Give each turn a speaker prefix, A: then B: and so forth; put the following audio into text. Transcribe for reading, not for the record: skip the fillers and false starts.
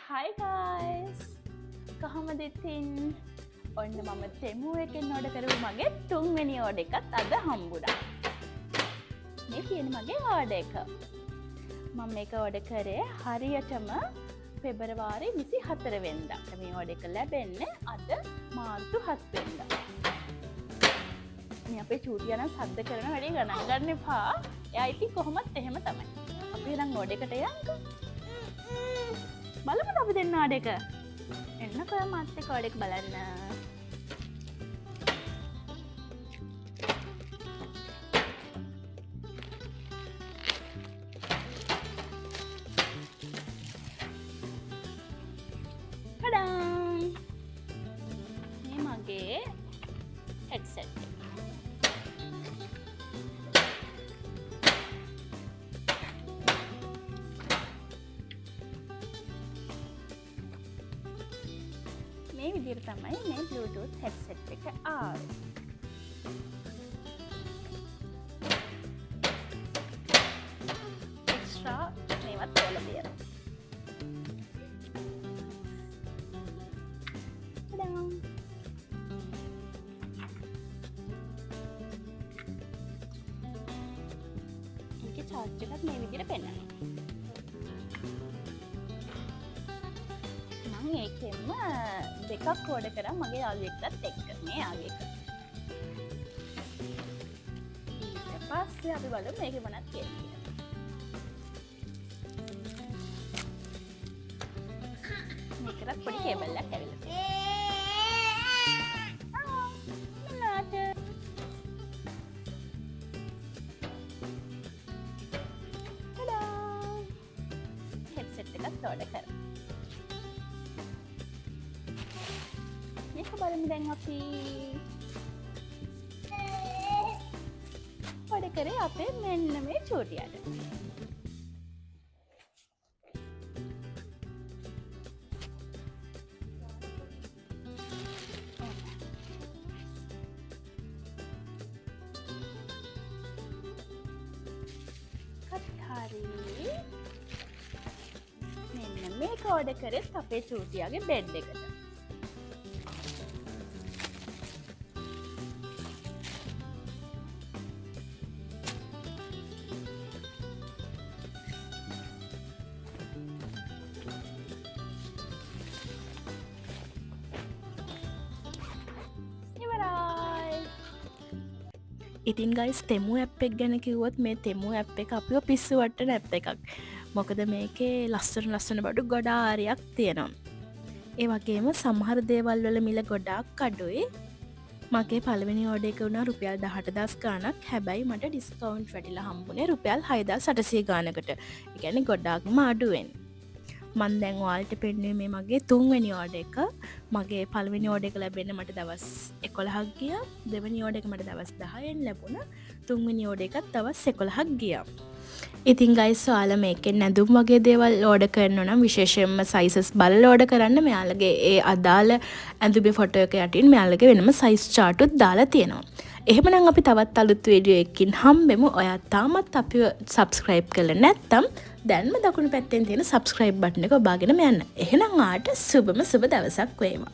A: Hi guys! කොහොමද ඉතින්? ඔන්න මම තෙමු එකෙන් ඕඩර් කරපු මගේ තුන්වෙනි ඕඩර් එකත් අද හම්බුණා. මේ තියෙන මගේ ඕඩර් එක. මම මේක ඕඩර් කරේ හරියටම පෙබරවාරි 24 වෙනිදා. මේ ඕඩර් එක ලැබෙන්නේ අද මාර්තු 7 වෙනිදා. මේ අපේ චූටියා නම් සද්ද කරන වැඩේ ගණන් ගන්න එපා. එයා ඉතින් කොහොමත් එහෙම තමයි. අපි නම් ඕඩර් එකට යන්කෝ. බලමුද අපි දෙන්න ඕඩර් එක? එන්නකෝ මාත් එක්ක ඕඩර් එක බලන්න. ටඩාන්! මේ මගේ හෙඩ්සෙට් එක. මේ විදිහට තමයි මේ Bluetooth headset එක ආවේ. එක්ස්ට්‍රා මේවත් වල දෙනවා. ටඩාන්! ඒකේ charge එකත් මේ විදිහට පෙන්නනවා. ඒකෙන්ම දෙකක් ඕඩර් කරා මගේ යාළුවෙක්ටත් එක්ක මේ යාළුවෙක්. ඊට පස්සේ අපි බලමු මේකේ මොනවද කියන්නේ. මේකට පොඩි කේබල් එකක් ඇවිල්ලා තියෙනවා. ටඩා! හෙඩ්සෙට් එකත් ඕඩර් කරා. මේක බලමු දැන් අපි ඕඩර් කරේ අපේ මෙන්න මේ චූටියට. හරි. මෙන්න මේක ඕඩර් කරේ අපේ චූටියාගේ බෙඩ් එකට. ඉතින් ගයිස් තෙමු ඇප් එක ගැන කිව්වොත් මේ තෙමු ඇප් එක අපිව පිස්සු වට්ටන ඇප් එකක්. මොකද මේකේ ලස්සන බඩු ගොඩාරියක් තියෙනවා. ඒ වගේම සමහර දේවල් වල මිල ගොඩාක් අඩුයි. මගේ පළවෙනි ඕඩර් එක වුණා රුපියල් 18000 ගාණක්. හැබැයි මට ඩිස්කවුන්ට් වැටිලා හම්බුනේ රුපියල් 6800 ගාණකට. ඒ කියන්නේ ගොඩාක්ම අඩුවෙන්. මන් දැන් ඔයාලට පෙන්නුවේ මේ මගේ තුන්වෙනි ඕඩර් එක. මගේ පළවෙනි ඕඩර් එක ලැබෙන්නේ මට දවස් 11ක් ගියා. දෙවෙනි ඕඩර් එක මට දවස් 10න් ලැබුණා. තුන්වෙනි ඕඩර් එකත් දවස් 11ක් ගියා. ඉතින් ගයිස් ඔයාලා මේකෙන් නැඳුම් වගේ දේවල් ඕඩර් කරනවා නම් විශේෂයෙන්ම සයිසස් බලලා ඕඩර් කරන්න. මෙයාලගේ ඒ අදාළ ඇඳුමේ ෆොටෝ එක යටින් මෙයාලගේ වෙනම සයිස් chart උත් දාලා තියෙනවා. එහෙමනම් අපි තවත් අලුත් වීඩියෝ එකකින් හම්බෙමු. ඔයා තාමත් අපිව subscribe කරලා නැත්නම් දැන්ම දකුණු පැත්තෙන් තියෙන subscribe button එක ඔබාගෙනම යන්න. එහෙනම් ආට සුබම සුබ දවසක් වේවා.